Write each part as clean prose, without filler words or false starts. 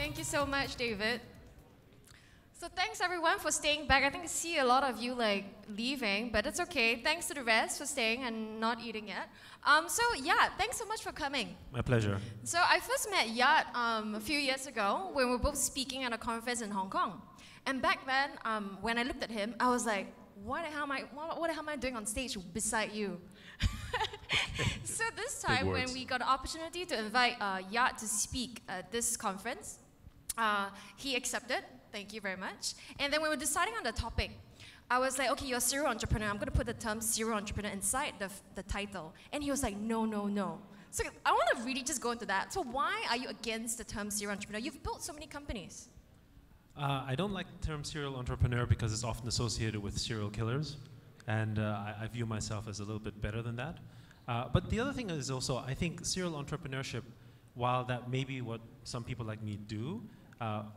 Thank you so much, David. So thanks everyone for staying back. I think I see a lot of you like leaving, but it's okay. Thanks to the rest for staying and not eating yet. So Yat, thanks so much for coming. My pleasure. So I first met Yat a few years ago when we were both speaking at a conference in Hong Kong. And back then, when I looked at him, I was like, what the hell am I doing on stage beside you? So this time, when we got the opportunity to invite Yat to speak at this conference, he accepted. Thank you very much. And then when we were deciding on the topic, I was like, okay, you're a serial entrepreneur. I'm going to put the term serial entrepreneur inside the title. And he was like, no, no, no. So I want to really just go into that. So why are you against the term serial entrepreneur? You've built so many companies. I don't like the term serial entrepreneur because it's often associated with serial killers. And I view myself as a little bit better than that. But the other thing is also, I think serial entrepreneurship, while that may be what some people like me do,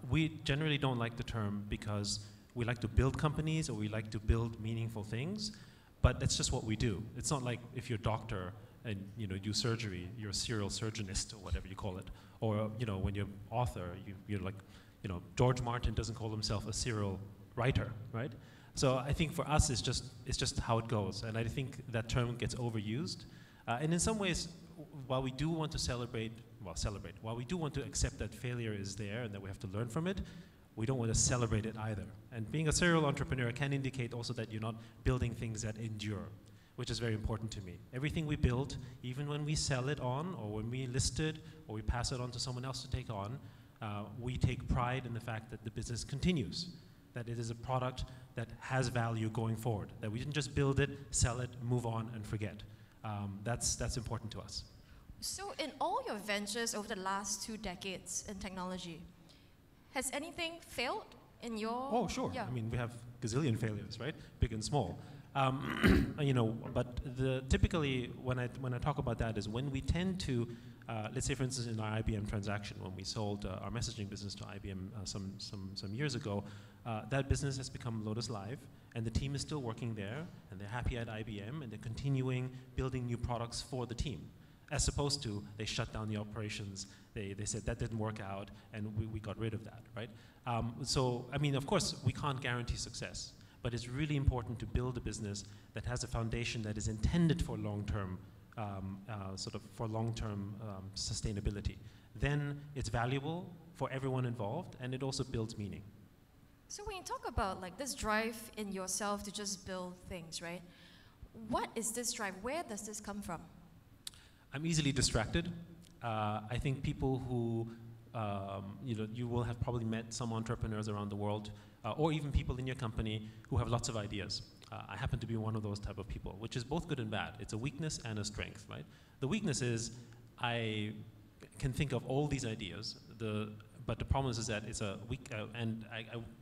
we generally don't like the term because we like to build companies or we like to build meaningful things, but that's just what we do. It's not like if you're a doctor and do surgery, you're a serial surgeonist or whatever you call it, or when you're an author, you're like, George Martin doesn't call himself a serial writer, right? So I think for us, it's just how it goes, and I think that term gets overused, and in some ways, while we do want to while we do want to accept that failure is there and that we have to learn from it, we don't want to celebrate it either. And being a serial entrepreneur can indicate also that you're not building things that endure, which is very important to me. Everything we build, even when we sell it on, or when we list it, or we pass it on to someone else to take on, we take pride in the fact that the business continues, that it is a product that has value going forward, that we didn't just build it, sell it, move on, and forget. That's important to us. So in all your ventures over the last 2 decades in technology, has anything failed in your... Oh, sure. Yeah. I mean, we have gazillion failures, right? Big and small. But typically when I talk about that is when we tend to, let's say for instance in our IBM transaction, when we sold our messaging business to IBM some years ago, that business has become Lotus Live, and the team is still working there, and they're happy at IBM, and they're continuing building new products for the team. As opposed to, they shut down the operations, they said that didn't work out, and we got rid of that, right? So, I mean, of course, we can't guarantee success, but it's really important to build a business that has a foundation that is intended for long-term, sustainability. Then it's valuable for everyone involved, and it also builds meaning. So when you talk about like this drive in yourself to just build things, right? What is this drive? Where does this come from? I'm easily distracted. I think people who, you will have probably met some entrepreneurs around the world, or even people in your company who have lots of ideas. I happen to be one of those type of people, which is both good and bad. It's a weakness and a strength, right? The weakness is I can think of all these ideas, but the problem is that it's a weak, and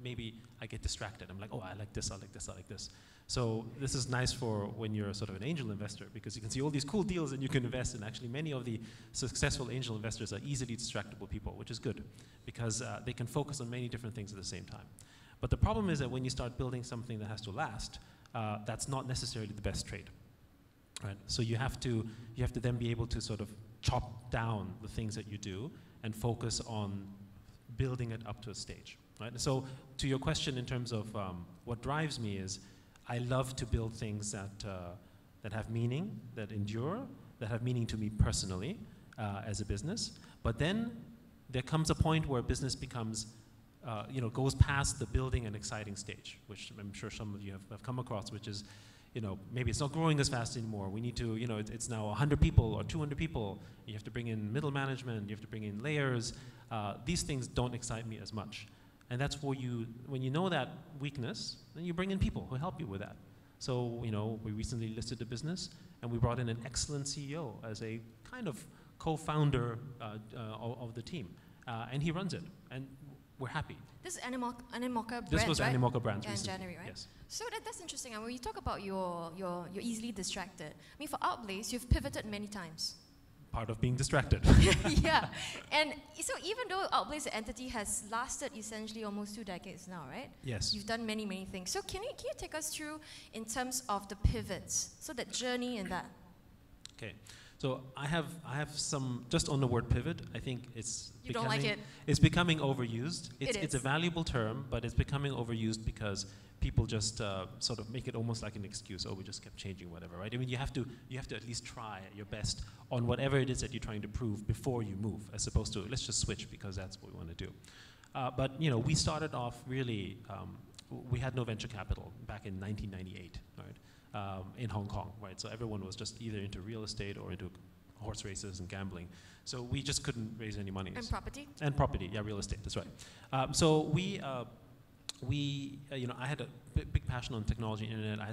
maybe I get distracted. I'm like, oh, I like this, I like this, I like this. So this is nice for when you're sort of an angel investor, because you can see all these cool deals and you can invest, and actually many of the successful angel investors are easily distractible people, which is good, because they can focus on many different things at the same time. But the problem is that when you start building something that has to last, that's not necessarily the best trade, right? So you have to then be able to sort of chop down the things that you do and focus on building it up to a stage, right? So to your question in terms of what drives me is I love to build things that have meaning, that endure, that have meaning to me personally as a business. But then there comes a point where business becomes, goes past the building and exciting stage, which I'm sure some of you have come across, which is, maybe it's not growing as fast anymore. We need to, it's now 100 people or 200 people. You have to bring in middle management, you have to bring in layers. These things don't excite me as much. And that's where when you know that weakness, then you bring in people who help you with that. So, we recently listed a business and we brought in an excellent CEO as a kind of co-founder of the team. And he runs it, and we're happy. This is Animoca Brands, This was right? Animoca Brands in January, right? Yes. So that's interesting. And when you talk about you're easily distracted. I mean, for Outblaze, you've pivoted many times. Part of being distracted. Yeah, and so even though Outblaze, the entity, has lasted essentially almost 2 decades now, right? Yes. You've done many, many things. So can you take us through in terms of the pivots, so that journey and that? Okay, So I have some, just on the word pivot, I think You don't like it? It's becoming overused. It's a is. valuable term, but it's becoming overused because people just sort of make it almost like an excuse. Oh, we just kept changing whatever, right? I mean, you have to at least try your best on whatever it is that you're trying to prove before you move, as opposed to let's just switch because that's what we want to do. But you know, we started off really, we had no venture capital back in 1998, right? In Hong Kong, right? So everyone was just either into real estate or into horse races and gambling. So we just couldn't raise any money. And property? And property, yeah, real estate, that's right. So we you know, I had a big passion on technology and internet. I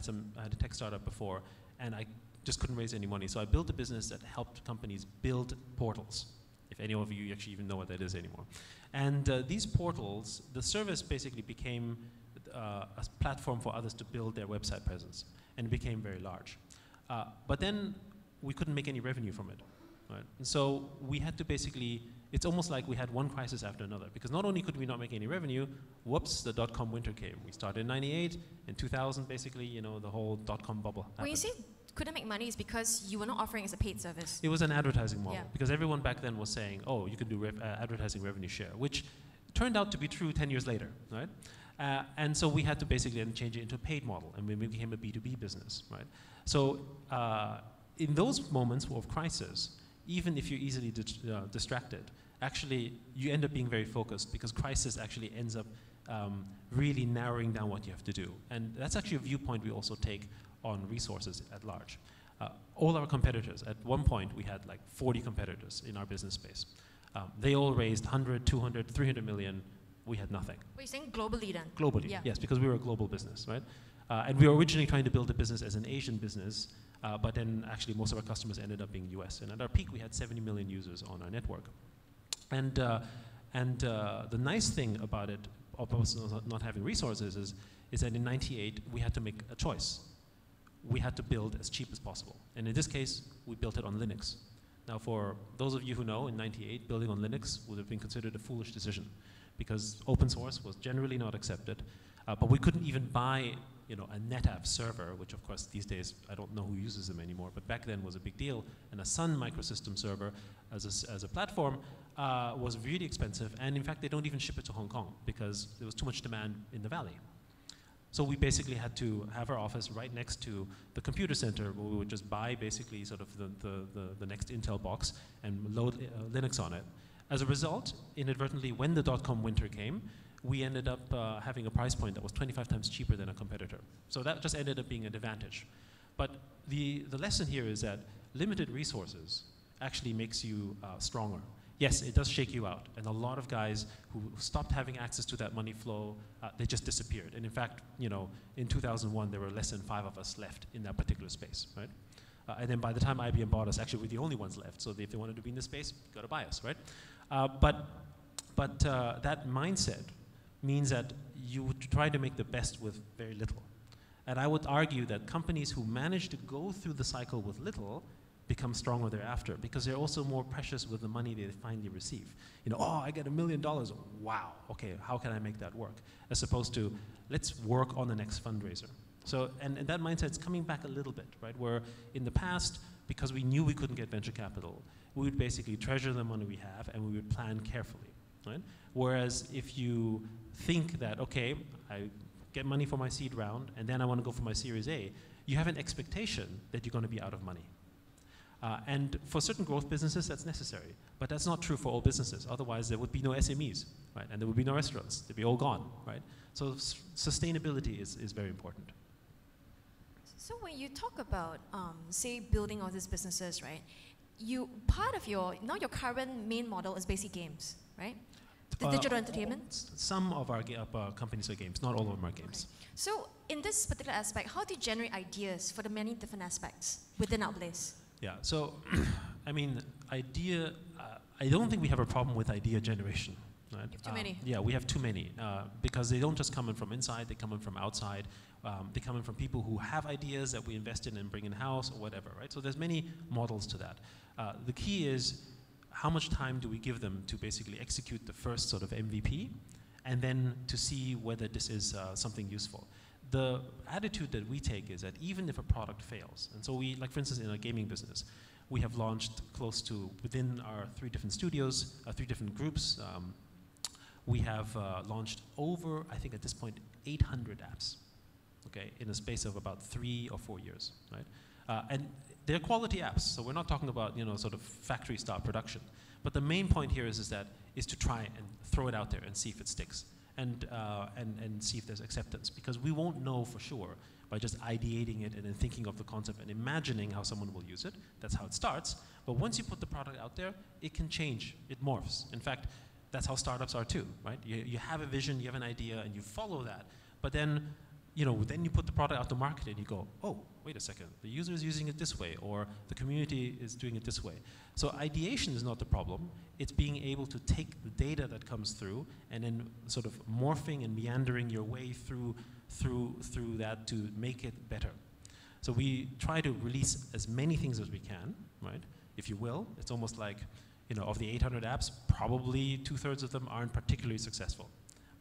had a tech startup before, and I just couldn't raise any money. So I built a business that helped companies build portals, if any of you actually even know what that is anymore. And these portals, the service basically became a platform for others to build their website presence, and it became very large. But then we couldn't make any revenue from it, right? And so we had to basically, it's almost like we had one crisis after another, because not only could we not make any revenue, whoops, the dot-com winter came. We started in 98, in 2000 basically, you know, the whole dot-com bubble happened. When you say couldn't make money, is because you were not offering as a paid service? It was an advertising model, Yeah. because everyone back then was saying, oh, you can do advertising revenue share, which turned out to be true 10 years later, right? And so we had to basically then change it into a paid model, and we became a B2B business, right? So in those moments of crisis, even if you're easily distracted, actually you end up being very focused, because crisis actually ends up really narrowing down what you have to do. And that's actually a viewpoint we also take on resources at large. All our competitors, at one point we had like 40 competitors in our business space. They all raised 100, 200, 300 million. We had nothing. What are you saying globally then? Globally, Yeah. yes, because we were a global business, right? And we were originally trying to build a business as an Asian business, but then actually most of our customers ended up being US. And at our peak, we had 70 million users on our network. And the nice thing about it, of not having resources, is that in 98, we had to make a choice. We had to build as cheap as possible. And in this case, we built it on Linux. Now, for those of you who know, in 98, building on Linux would have been considered a foolish decision, because open source was generally not accepted. But we couldn't even buy, you know, a NetApp server, which of course these days I don't know who uses them anymore, but back then was a big deal. And a Sun microsystem server as a platform was really expensive. And in fact, they don't even ship it to Hong Kong because there was too much demand in the valley. So we basically had to have our office right next to the computer center, where we would just buy basically sort of the next Intel box and load Linux on it. As a result, inadvertently, when the dot-com winter came, we ended up having a price point that was 25 times cheaper than a competitor. So that just ended up being an advantage. But the lesson here is that limited resources actually makes you stronger. Yes, it does shake you out. And a lot of guys who stopped having access to that money flow, they just disappeared. And in fact, you know, in 2001, there were less than 5 of us left in that particular space, right? And then by the time IBM bought us, actually we're the only ones left. So if they wanted to be in this space, got to buy us, right? But that mindset means that you would try to make the best with very little. And I would argue that companies who manage to go through the cycle with little become stronger thereafter, because they're also more precious with the money they finally receive. You know, oh, I get $1 million. Wow, okay, how can I make that work? As opposed to, let's work on the next fundraiser. So, and that mindset's coming back a little bit, right? Where in the past, because we knew we couldn't get venture capital, we would basically treasure the money we have and we would plan carefully, right? Whereas if you think that, okay, I get money for my seed round and then I want to go for my Series A, you have an expectation that you're going to be out of money. And for certain growth businesses, that's necessary. But that's not true for all businesses. Otherwise, there would be no SMEs, right? And there would be no restaurants. They'd be all gone, right? So sustainability is very important. So when you talk about, say, building all these businesses, right? Part of your current main model is basically games, right? The digital entertainment? Some of our companies are games, not all of them are games. Okay. So in this particular aspect, how do you generate ideas for the many different aspects within Outblaze? Yeah, so, I mean, I don't think we have a problem with idea generation. Right? You have too many. Yeah, we have too many, because they don't just come in from inside, they come in from outside. They come in from people who have ideas that we invest in and bring in-house or whatever, right? So there's many models to that. The key is, how much time do we give them to basically execute the first sort of MVP, and then to see whether this is something useful. The attitude that we take is that even if a product fails, and so we, like for instance in our gaming business, We have launched close to, within our 3 different studios, 3 different groups, we have launched over, I think at this point, 800 apps, okay, in a space of about 3 or 4 years, right? And they're quality apps, so we're not talking about, you know, sort of factory style production. But the main point here is to try and throw it out there and see if it sticks, and see if there's acceptance, because we won't know for sure by just ideating it and then thinking of the concept and imagining how someone will use it. That's how it starts. But once you put the product out there, it can change, it morphs. In fact, that's how startups are too, right? You have a vision, you have an idea, and you follow that. But then, you know, then you put the product out to market and you go, oh, wait a second, the user is using it this way, or the community is doing it this way. So ideation is not the problem. It's being able to take the data that comes through and then sort of morphing and meandering your way through that to make it better. So we try to release as many things as we can, right? If you will, it's almost like, you know, of the 800 apps, probably 2/3 of them aren't particularly successful,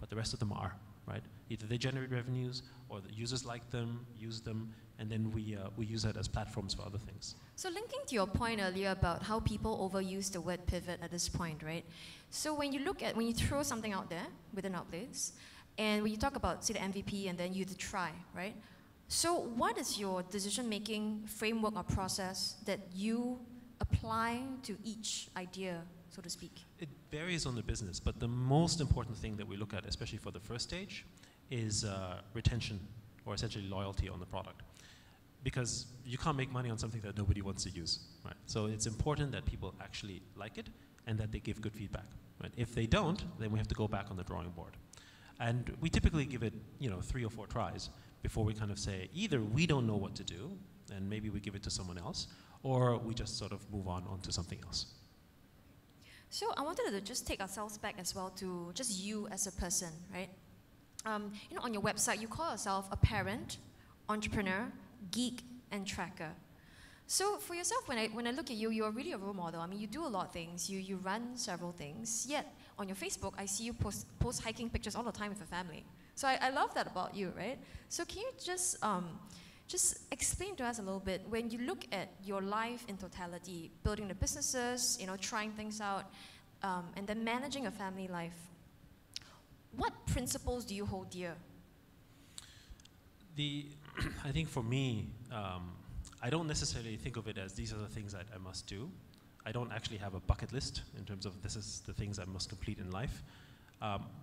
but the rest of them are, right? Either they generate revenues, or the users like them, use them, and then we use that as platforms for other things. So linking to your point earlier about how people overuse the word pivot at this point, right? So when you throw something out there within Outblaze, and when you talk about, say, the MVP, and then you try, right? So what is your decision-making framework or process that you apply to each idea, so to speak? It varies on the business, but the most important thing that we look at, especially for the first stage, is retention, or essentially loyalty on the product. Because you can't make money on something that nobody wants to use, right? So it's important that people actually like it and that they give good feedback, right? If they don't, then we have to go back on the drawing board. And we typically give it, you know, 3 or 4 tries before we kind of say, either we don't know what to do, and maybe we give it to someone else, or we just sort of move on to something else. So I wanted to just take ourselves back as well to just you as a person, right? You know, on your website, you call yourself a parent, entrepreneur, geek, and tracker. So for yourself, when I look at you, you're really a role model. I mean, you do a lot of things. You run several things. Yet on your Facebook, I see you post hiking pictures all the time with your family. So I love that about you, right? So can you just explain to us a little bit, when you look at your life in totality, building the businesses, you know, trying things out, and then managing a family life, what principles do you hold dear? I think for me, I don't necessarily think of it as these are the things that I must do. I don't actually have a bucket list in terms of this is the things I must complete in life.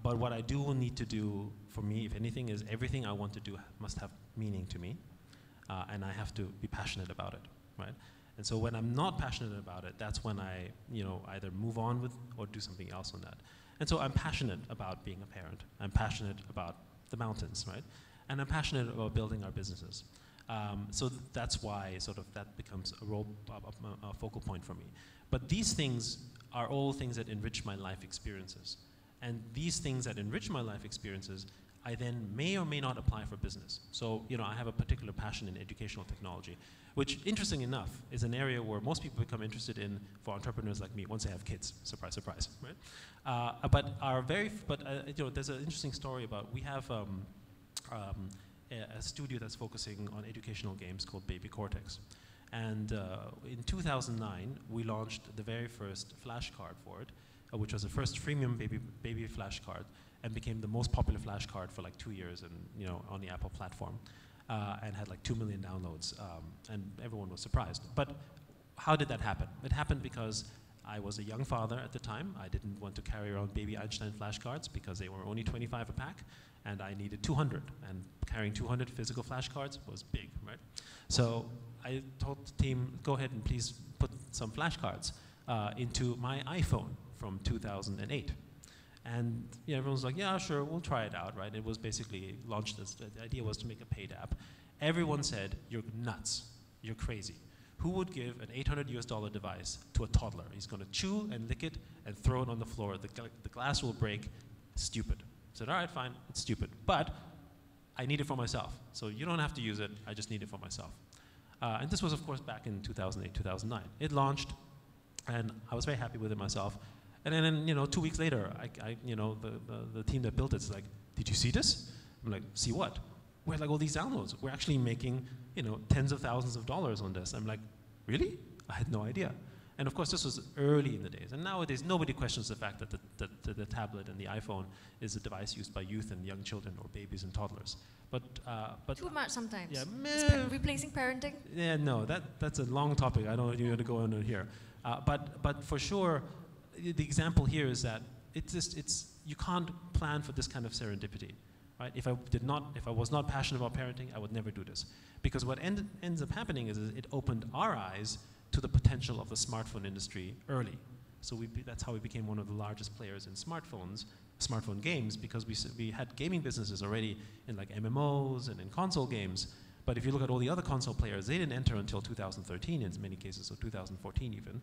But what I do need to do for me, if anything, is everything I want to do must have meaning to me. And I have to be passionate about it, right? And so when I'm not passionate about it, that's when I, you know, either move on with or do something else on that. And so I'm passionate about being a parent. I'm passionate about the mountains, right? And I'm passionate about building our businesses. So that's why sort of that becomes a focal point for me. But these things are all things that enrich my life experiences. And these things that enrich my life experiences, I then may or may not apply for business. So, you know, I have a particular passion in educational technology, which, interesting enough, is an area where most people become interested in for entrepreneurs like me once they have kids. Surprise, surprise, right? You know, there's an interesting story about, we have a studio that's focusing on educational games called Baby Cortex. And in 2009, we launched the very first flashcard for it, which was the first freemium baby flashcard, and became the most popular flashcard for like 2 years, and you know, on the Apple platform, and had like 2 million downloads, and everyone was surprised. But how did that happen? It happened because I was a young father at the time. I didn't want to carry around baby Einstein flashcards because they were only 25 a pack, and I needed 200, and carrying 200 physical flashcards was big, right? So I told the team, go ahead and please put some flashcards into my iPhone from 2008. And you know, everyone was like, yeah, sure, we'll try it out, right? It was basically launched as, the idea was to make a paid app. Everyone said, you're nuts, you're crazy. Who would give an $800 device to a toddler? He's gonna chew and lick it and throw it on the floor. The glass will break, stupid. I said, all right, fine, it's stupid, but I need it for myself. So you don't have to use it, I just need it for myself. And this was, of course, back in 2008, 2009. It launched, and I was very happy with it myself. And then, you know, 2 weeks later, you know, the team that built it's like, did you see this? I'm like, see what? We had like all these downloads. We're actually making, you know, tens of thousands of dollars on this. I'm like, really? I had no idea. And of course, this was early in the days. And nowadays, nobody questions the fact that the tablet and the iPhone is a device used by youth and young children or babies and toddlers. But too much sometimes. Yeah, replacing parenting? Yeah, no, that's a long topic. I don't want you to go into here. But for sure, the example here is that you can't plan for this kind of serendipity, right? If I was not passionate about parenting, I would never do this. Because what ends up happening is it opened our eyes to the potential of the smartphone industry early. So that's how we became one of the largest players in smartphone games, because we had gaming businesses already in like MMOs and in console games. But if you look at all the other console players, they didn't enter until 2013 in many cases, or 2014 even.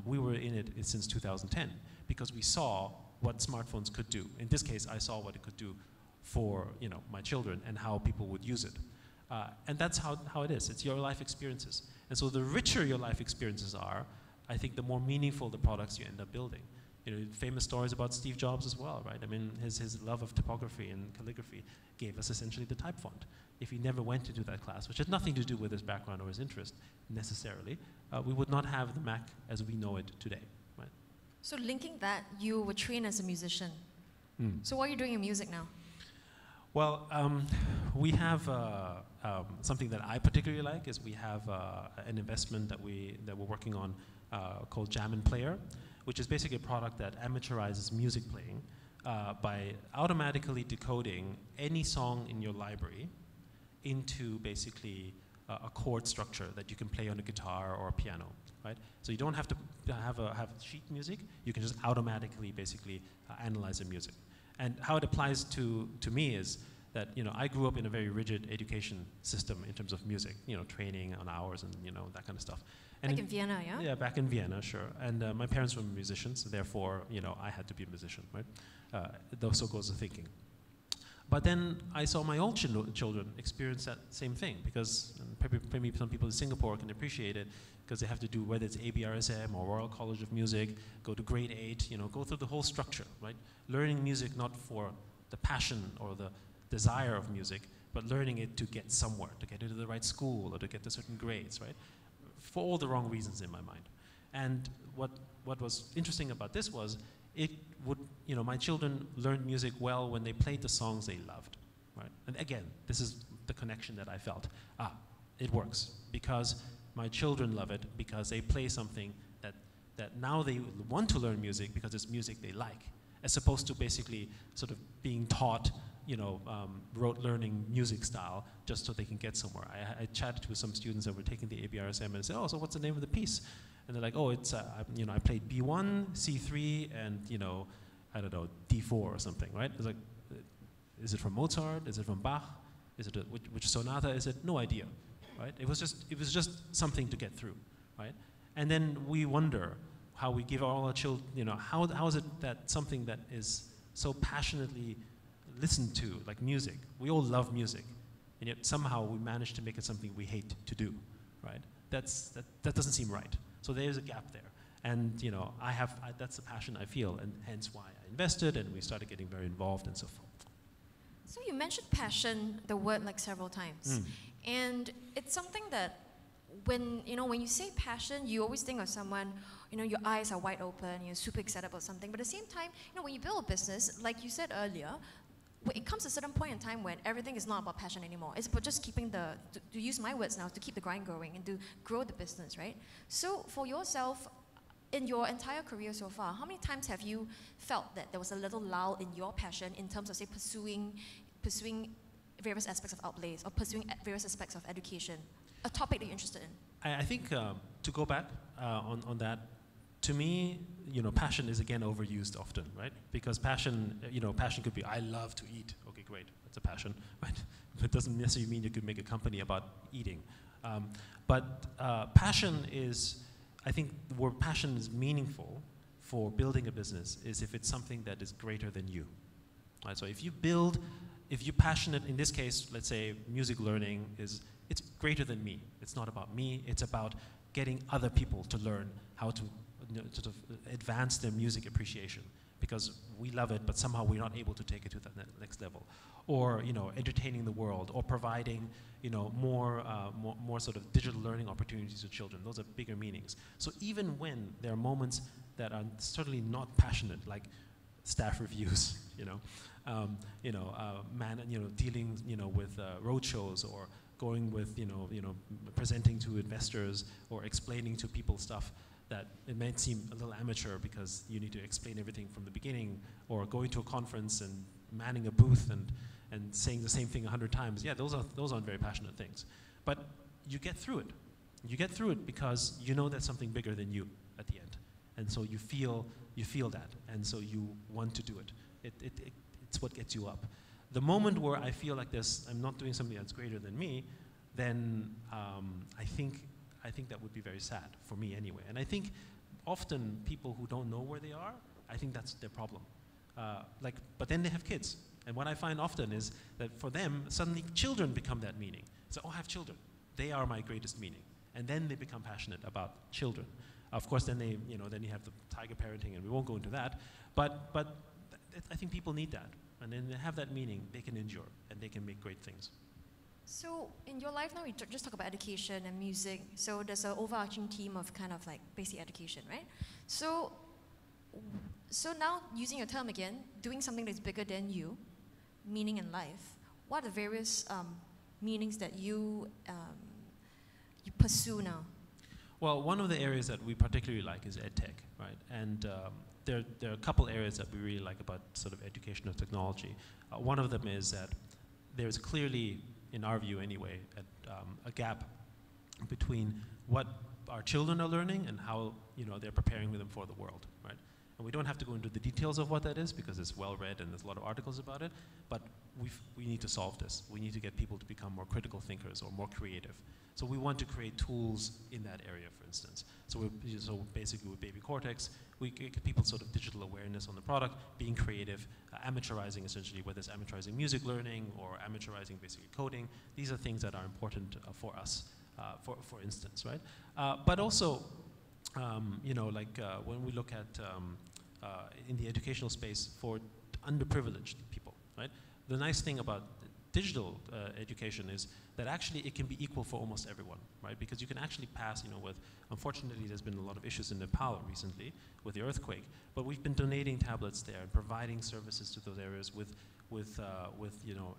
We were in it since 2010 because we saw what smartphones could do. In this case, I saw what it could do for my children and how people would use it. And that's how it is. It's your life experiences. And so the richer your life experiences are, I think the more meaningful the products you end up building. Famous stories about Steve Jobs as well, right? I mean, his love of typography and calligraphy gave us essentially the type font. If he never went into that class, which had nothing to do with his background or his interest necessarily, we would not have the Mac as we know it today, right? So linking that, you were trained as a musician. So what are you doing in music now? Well, we have something that I particularly like is we have an investment that we're working on called Jam and Player, which is basically a product that amateurizes music playing by automatically decoding any song in your library into basically a chord structure that you can play on a guitar or a piano, right? So you don't have to have sheet music. You can just automatically basically analyze the music. And how it applies to me is that I grew up in a very rigid education system in terms of music, training on hours and that kind of stuff. And back in Vienna, yeah? Yeah, back in Vienna, sure. And my parents were musicians, so therefore I had to be a musician, right? So goes the thinking. But then I saw my own children experience that same thing, because maybe some people in Singapore can appreciate it, because they have to do, whether it's ABRSM or Royal College of Music, go to grade 8, go through the whole structure, right? Learning music not for the passion or the desire of music, but learning it to get somewhere, to get into the right school or to get to certain grades, right? For all the wrong reasons in my mind. And what was interesting about this was it would, my children learned music well when they played the songs they loved, right? And again, this is the connection that I felt. It works because my children love it, because they play something that now they want to learn music because it's music they like, as opposed to basically sort of being taught, rote learning music style just so they can get somewhere. I chatted with some students that were taking the ABRSM and said, so what's the name of the piece? And they're like, it's, I played B1, C3, and, I don't know, D4 or something, right? It's like, is it from Mozart? Is it from Bach? Is it which sonata is it? No idea, right? It was just something to get through, right? And then we wonder how we give all our children, how is it that something that is so passionately listened to, like music, we all love music, and yet somehow we manage to make it something we hate to do, right? That doesn't seem right. So there's a gap there. And that's the passion I feel, and hence why I invested, and we started getting very involved and so forth. So you mentioned passion, the word, like several times. And it's something that when you say passion, you always think of someone, your eyes are wide open, you're super excited about something. But at the same time, when you build a business, like you said earlier, it comes to a certain point in time when everything is not about passion anymore. It's about just keeping to use my words now, to keep the grind going and to grow the business, right? So for yourself, in your entire career so far, how many times have you felt that there was a little lull in your passion in terms of, say, pursuing various aspects of Outblaze or pursuing various aspects of education, a topic that you're interested in? I think to go back on that, to me, passion is again overused often, right? Because passion could be, I love to eat. Okay, great, that's a passion, right? But it doesn't necessarily mean you could make a company about eating. But passion is, I think where passion is meaningful for building a business is if it's something that is greater than you. Right? So if you're passionate, in this case, let's say music learning it's greater than me. It's not about me, it's about getting other people to learn how to sort of advance their music appreciation. because we love it, but somehow we're not able to take it to that next level. Or, you know, entertaining the world, or providing, you know, more sort of digital learning opportunities to children. Those are bigger meanings. So even when there are moments that are certainly not passionate, like staff reviews, dealing, you know, with road shows, or going with, presenting to investors, or explaining to people stuff that it might seem a little amateur because you need to explain everything from the beginning, or going to a conference and manning a booth and saying the same thing 100 times. Yeah, those aren't very passionate things. But you get through it. You get through it because you know there's something bigger than you at the end. And so you feel that, and so you want to do it. It's what gets you up. The moment where I feel like I'm not doing something that's greater than me, then I think that would be very sad, for me anyway. And I think often people who don't know where they are, I think that's their problem. But then they have kids. And what I find often is that for them, suddenly children become that meaning. So, I have children. They are my greatest meaning. And then they become passionate about children. Of course, then then you have the tiger parenting, and we won't go into that. But I think people need that. And then they have that meaning, they can endure, and they can make great things. So in your life now, we just talk about education and music. So there's an overarching theme of kind of like basic education, right? So now, using your term again, doing something that's bigger than you, meaning in life, what are the various meanings that you pursue now? Well, one of the areas that we particularly like is EdTech, right? And there are a couple areas that we really like about sort of educational technology. One of them is that there's clearly, in our view anyway, a gap between what our children are learning and how they're preparing them for the world, right? And we don't have to go into the details of what that is because it's well read and there's a lot of articles about it, but we need to solve this. We need to get people to become more critical thinkers or more creative. So we want to create tools in that area, for instance. So basically with Baby Cortex, we get people sort of digital awareness on the product, being creative, amateurizing essentially, whether it's amateurizing music learning or amateurizing basically coding. These are things that are important for us, for instance, right? But also, when we look at in the educational space for underprivileged people, right? The nice thing about digital education is that actually it can be equal for almost everyone, right? Because you can actually pass, unfortunately there's been a lot of issues in Nepal recently with the earthquake, but we've been donating tablets there and providing services to those areas with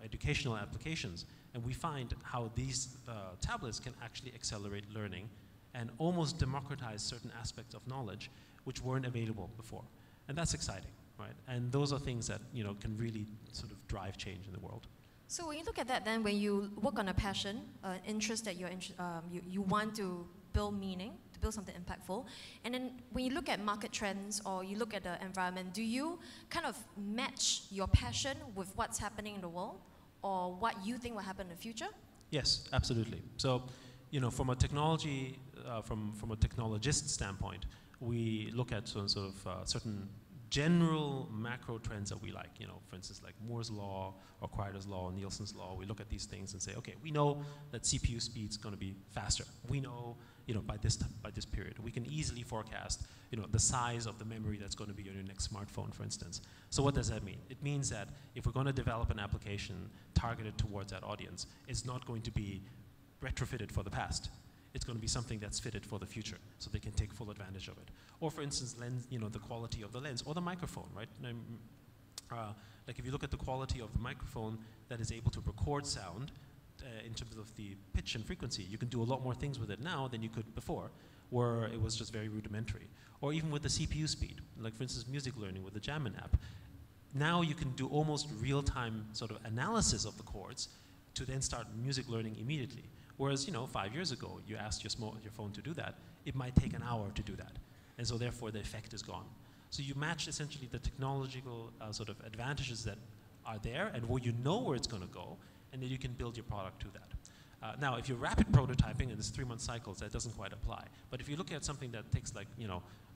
educational applications. And we find how these tablets can actually accelerate learning and almost democratize certain aspects of knowledge which weren't available before. And that's exciting, right? And those are things that can really sort of drive change in the world. So when you look at that, then when you work on a passion, interest that you want to build meaning, to build something impactful, and then when you look at market trends or you look at the environment, do you kind of match your passion with what's happening in the world or what you think will happen in the future? Yes, absolutely. So, from a technology, from a technologist standpoint, we look at sort of certain general macro trends that we like, for instance, like Moore's law or Quieter's law, Nielsen's law. We look at these things and say, okay, we know that CPU speed's going to be faster. We know, by this period, we can easily forecast, the size of the memory that's going to be on your next smartphone, for instance. So what does that mean? It means that if we're going to develop an application targeted towards that audience, it's not going to be retrofitted for the past. It's going to be something that's fitted for the future, so they can take full advantage of it. Or for instance, lens, the quality of the lens, or the microphone, right? Like if you look at the quality of the microphone that is able to record sound in terms of the pitch and frequency, you can do a lot more things with it now than you could before, where it was just very rudimentary. Or even with the CPU speed, like for instance, music learning with the Jammin app. Now you can do almost real-time sort of analysis of the chords to then start music learning immediately. Whereas, 5 years ago, you asked your phone to do that, it might take an hour to do that. And so therefore the effect is gone. So you match essentially the technological sort of advantages that are there and where where it's going to go, and then you can build your product to that. Now, if you're rapid prototyping and it's 3-month cycles, that doesn't quite apply. But if you look at something that takes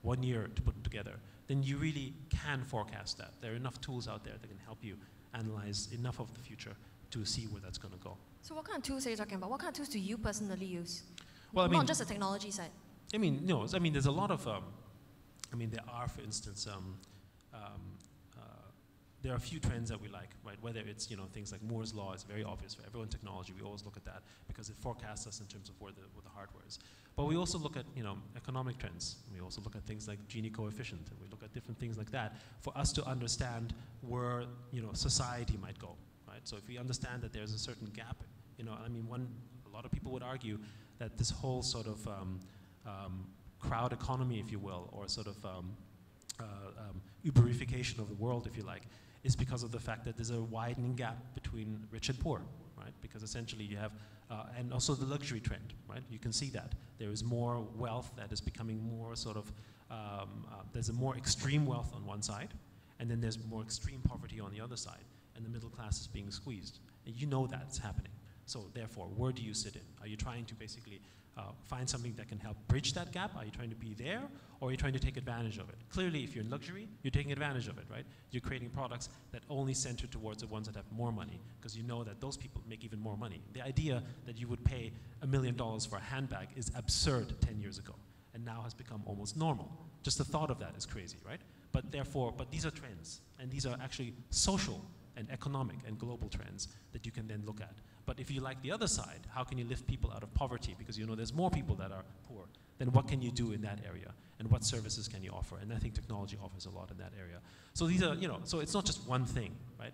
1 year to put together, then you really can forecast that. There are enough tools out there that can help you analyze enough of the future to see where that's going to go. So what kind of tools are you talking about? What kind of tools do you personally use? Well, not just the technology side. There's a lot of, there are, for instance, there are a few trends that we like, right? Whether it's things like Moore's law is very obvious for everyone in technology. We always look at that because it forecasts us in terms of where the hardware is. But we also look at economic trends. We also look at things like Gini coefficient, and we look at different things like that for us to understand where society might go, right? So if we understand that there's a certain gap, a lot of people would argue that this whole sort of crowd economy, if you will, or sort of Uberification of the world, if you like, is because of the fact that there's a widening gap between rich and poor, right? Because essentially you have, and also the luxury trend, right? You can see that. There is more wealth that is becoming more sort of, there's a more extreme wealth on one side, and then there's more extreme poverty on the other side, and the middle class is being squeezed. And you know that's happening. So therefore, where do you sit in? Are you trying to basically find something that can help bridge that gap? Are you trying to be there, or are you trying to take advantage of it? Clearly, if you're in luxury, you're taking advantage of it, right? You're creating products that only center towards the ones that have more money, because you know that those people make even more money. The idea that you would pay $1 million for a handbag is absurd 10 years ago, and now has become almost normal. Just the thought of that is crazy, right? But these are trends, and these are actually social and economic and global trends that you can then look at. But if you like the other side, how can you lift people out of poverty? Because there's more people that are poor. Then what can you do in that area? And what services can you offer? And I think technology offers a lot in that area. So these are, so it's not just one thing, right?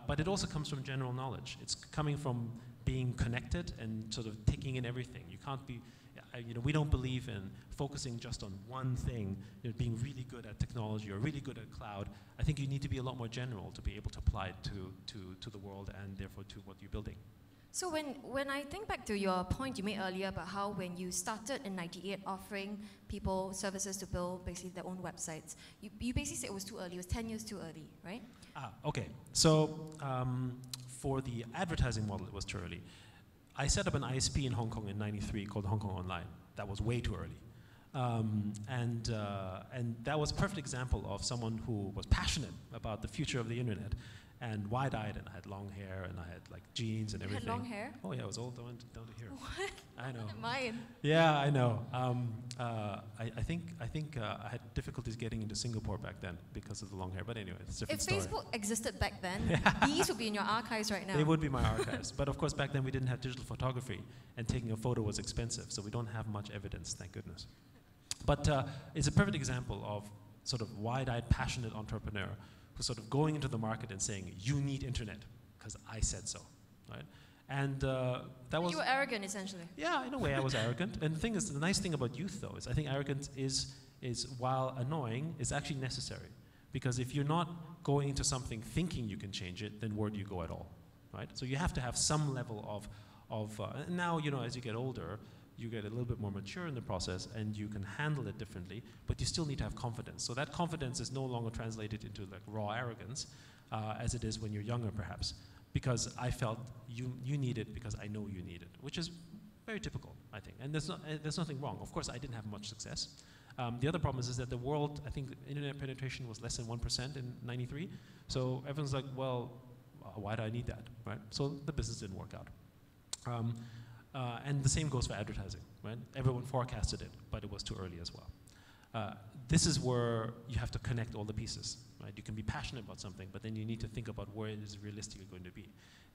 But it also comes from general knowledge. It's coming from being connected and sort of taking in everything. You can't be, we don't believe in focusing just on one thing, being really good at technology or really good at cloud. I think you need to be a lot more general to be able to apply it to the world and therefore to what you're building. So when I think back to your point you made earlier about how when you started in '98 offering people services to build basically their own websites, you basically said it was too early, it was 10 years too early, right? Okay. So for the advertising model, it was too early. I set up an ISP in Hong Kong in '93 called Hong Kong Online. That was way too early. And that was a perfect example of someone who was passionate about the future of the internet and wide-eyed, and I had long hair and I had like jeans and everything. You had long hair? Oh yeah, it was all down to here. What? I know. Mine. Yeah, I know. I think I had difficulties getting into Singapore back then because of the long hair. But anyway, it's a different story. If Facebook existed back then, these would be in your archives right now. They would be my archives. But of course, back then we didn't have digital photography, and taking a photo was expensive, so we don't have much evidence, thank goodness. But it's a perfect example of sort of wide-eyed, passionate entrepreneur who's sort of going into the market and saying, you need internet, because I said so, right? And that was... You were arrogant, essentially. Yeah, in a way I was arrogant. And the thing is, the nice thing about youth, though, is I think arrogance is while annoying, is actually necessary. Because if you're not going into something thinking you can change it, then where do you go at all, right? So you have to have some level of now, as you get older, you get a little bit more mature in the process and you can handle it differently, but you still need to have confidence. So that confidence is no longer translated into like raw arrogance as it is when you're younger, perhaps. Because I felt you need it because I know you need it, which is very typical, I think. And there's nothing wrong. Of course, I didn't have much success. The other problem is that the world, I think internet penetration was less than 1% in '93. So everyone's like, well, why do I need that, right? So the business didn't work out. And the same goes for advertising, right? Everyone forecasted it, but it was too early as well. This is where you have to connect all the pieces, right? You can be passionate about something, but then you need to think about where it is realistically going to be.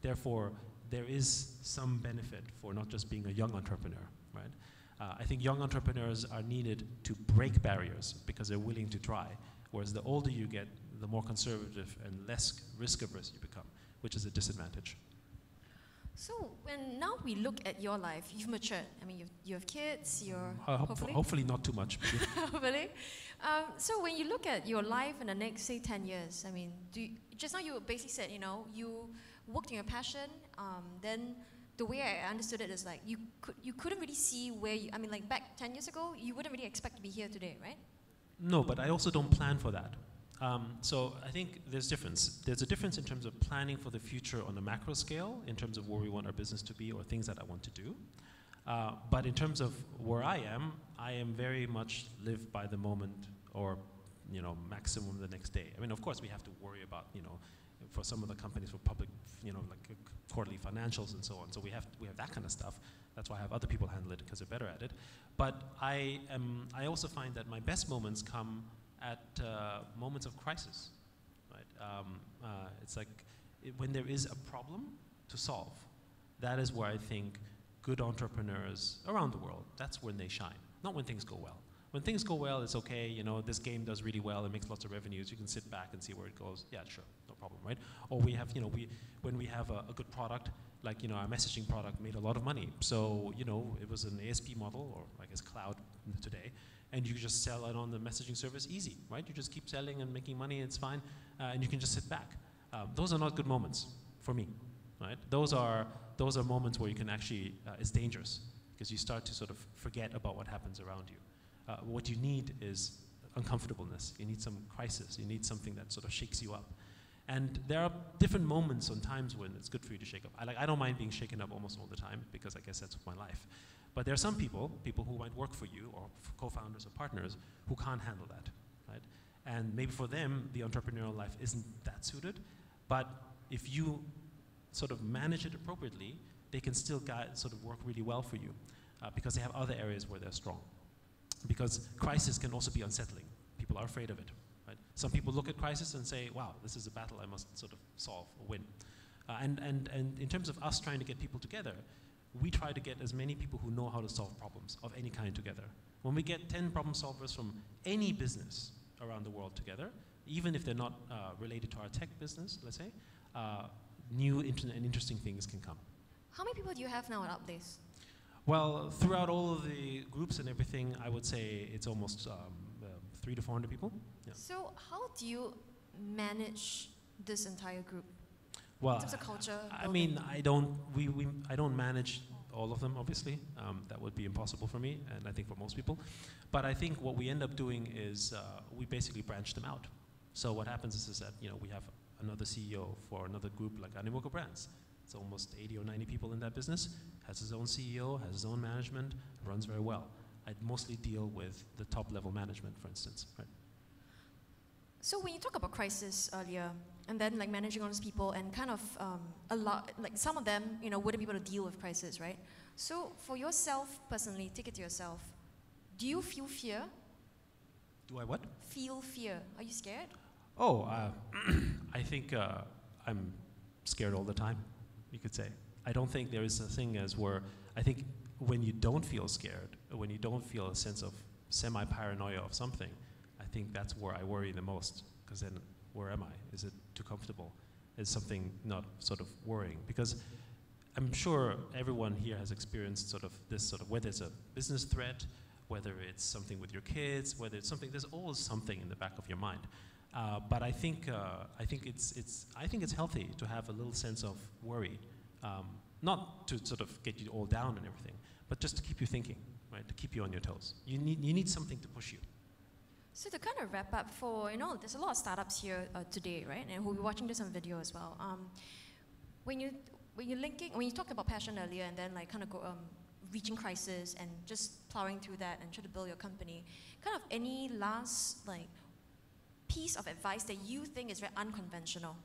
Therefore, there is some benefit for not just being a young entrepreneur, right? I think young entrepreneurs are needed to break barriers because they're willing to try, whereas the older you get, the more conservative and less risk-averse you become, which is a disadvantage. So when now we look at your life, you've matured. I mean, you have kids, you're hopefully not too much. Hopefully. So when you look at your life in the next, say, 10 years, I mean, just now you basically said, you worked in your passion, then the way I understood it is like you couldn't really see where I mean, like back 10 years ago, you wouldn't really expect to be here today, right? No, but I also don't plan for that. So I think there's difference. There's a difference in terms of planning for the future on a macro scale, in terms of where we want our business to be or things that I want to do. But in terms of where I am very much live by the moment or, maximum the next day. I mean, of course, we have to worry about, for some of the companies for public, like quarterly financials and so on. So we have that kind of stuff. That's why I have other people handle it because they're better at it. But I also find that my best moments come at moments of crisis, right? It's like when there is a problem to solve, that is where I think good entrepreneurs around the world, that's when they shine, not when things go well. When things go well, it's okay, you know, this game does really well, it makes lots of revenues, you can sit back and see where it goes. Yeah, sure, no problem, right? Or we have, you know, when we have a good product, like, you know, our messaging product made a lot of money. So, you know, it was an ASP model, or I guess cloud today, and you just sell it on the messaging service easy, right? You just keep selling and making money, it's fine, and you can just sit back. Those are not good moments for me, right? Those are moments where you can actually, it's dangerous, because you start to sort of forget about what happens around you. What you need is uncomfortableness. You need some crisis. You need something that sort of shakes you up. And there are different moments and times when it's good for you to shake up. I don't mind being shaken up almost all the time, because I guess that's my life. But there are some people who might work for you, or co-founders or partners, who can't handle that, right? And maybe for them, the entrepreneurial life isn't that suited. But if you sort of manage it appropriately, they can still sort of work really well for you, because they have other areas where they're strong. Because crisis can also be unsettling. People are afraid of it, right? Some people look at crisis and say, wow, this is a battle I must sort of solve or win. And in terms of us trying to get people together, we try to get as many people who know how to solve problems of any kind together. When we get 10 problem solvers from any business around the world together, even if they're not related to our tech business, let's say, new and interesting things can come. How many people do you have now at Outblaze? Well, throughout all of the groups and everything, I would say it's almost 300 to 400 people. Yeah. So how do you manage this entire group? Well, in terms of culture, I mean, I don't manage all of them, obviously. That would be impossible for me, and I think for most people. But I think what we end up doing is we basically branch them out. So what happens is that, you know, we have another CEO for another group like Animoca Brands. It's almost 80 or 90 people in that business, has his own CEO, has his own management, runs very well. I mostly deal with the top level management, for instance. Right? So when you talk about crisis earlier, and then like managing all those people and kind of a lot, like some of them, you know, wouldn't be able to deal with crisis, right? So for yourself personally, take it to yourself, do you feel fear? Do I what? Feel fear. Are you scared? Oh, I think I'm scared all the time, you could say. I don't think there is a thing as where, I think when you don't feel scared, when you don't feel a sense of semi-paranoia of something, I think that's where I worry the most, because then where am I? Is it too comfortable? Is something not sort of worrying? Because I'm sure everyone here has experienced sort of this sort of, whether it's a business threat, whether it's something with your kids, whether it's something, there's always something in the back of your mind. But I think it's healthy to have a little sense of worry, not to sort of get you all down and everything, but just to keep you thinking, right? To keep you on your toes. You need something to push you. So to kind of wrap up, for, you know, there's a lot of startups here today, right? And who'll be watching this on video as well. When you talked about passion earlier, and then like kind of reaching crisis and just plowing through that and try to build your company, kind of any last like piece of advice that you think is very unconventional?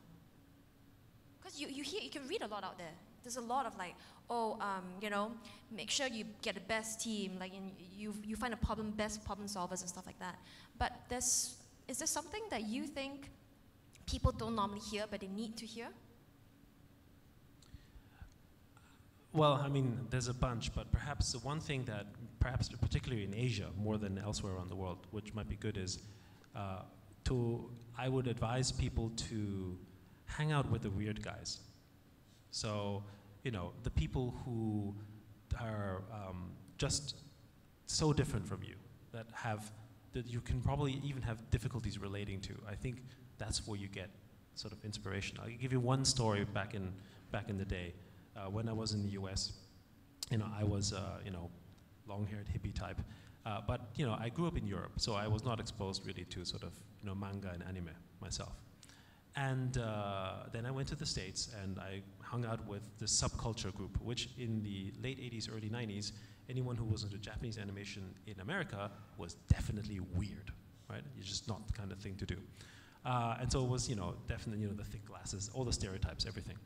Because you can read a lot out there. There's a lot of like, oh, you know, make sure you get the best team, like you find best problem solvers and stuff like that. But is there something that you think people don't normally hear but they need to hear? Well, I mean, there's a bunch, but perhaps the one thing that, perhaps particularly in Asia, more than elsewhere around the world, which might be good is, I would advise people to hang out with the weird guys. So, you know, the people who are just so different from you, that you can probably even have difficulties relating to. I think that's where you get sort of inspiration. I'll give you one story back in the day. When I was in the US, you know, I was, you know, long-haired hippie type. But, you know, I grew up in Europe, so I was not exposed really to sort of, you know, manga and anime myself. And then I went to the States and I hung out with the subculture group, which in the late 80s, early 90s, anyone who was into Japanese animation in America was definitely weird, right? It's just not the kind of thing to do. And so it was, you know, definitely, you know, the thick glasses, all the stereotypes, everything.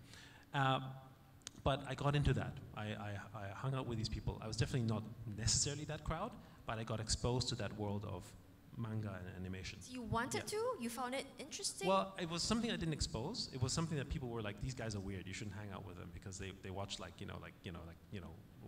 But I got into that. I hung out with these people. I was definitely not necessarily that crowd, but I got exposed to that world of manga and animation. So you wanted to? You found it interesting? Well, it was something I didn't expose. It was something that people were like, these guys are weird. You shouldn't hang out with them because they watch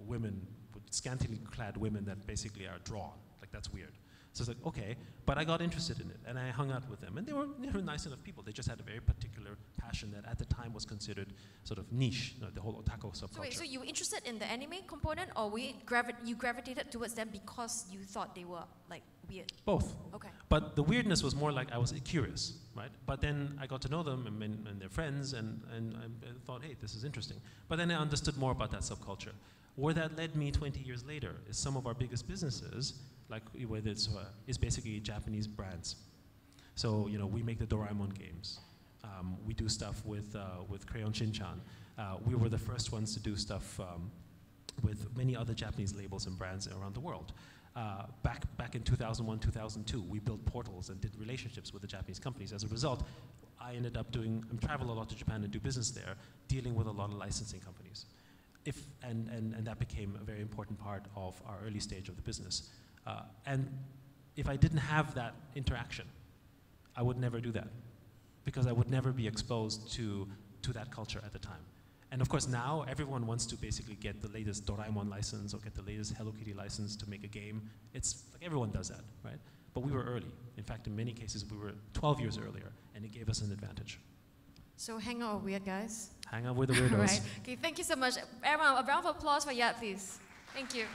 women, scantily clad women that basically are drawn. Like that's weird. So it's like, okay, but I got interested in it and I hung out with them, and they were nice enough people. They just had a very particular passion that at the time was considered sort of niche, the whole otaku subculture. So wait, so you were interested in the anime component, or you gravitated towards them because you thought they were like weird? Both. Okay. But the weirdness was more like I was curious, right? But then I got to know them and their friends, and I thought, hey, this is interesting. But then I understood more about that subculture. Where that led me 20 years later is some of our biggest businesses, like whether it's is basically Japanese brands. So we make the Doraemon games. We do stuff with Crayon Shin-chan. We were the first ones to do stuff with many other Japanese labels and brands around the world. Back in 2001, 2002, we built portals and did relationships with the Japanese companies. As a result, I ended up travel a lot to Japan and do business there, dealing with a lot of licensing companies. And that became a very important part of our early stage of the business. And if I didn't have that interaction, I would never do that, because I would never be exposed to that culture at the time. And of course now everyone wants to basically get the latest Doraemon license or get the latest Hello Kitty license to make a game. It's like everyone does that, right? But we were early. In fact, in many cases we were 12 years earlier, and it gave us an advantage. So hang out with weird guys. Hang out with the weirdos. Right. Okay, thank you so much. Everyone, a round of applause for Yat, please. Thank you.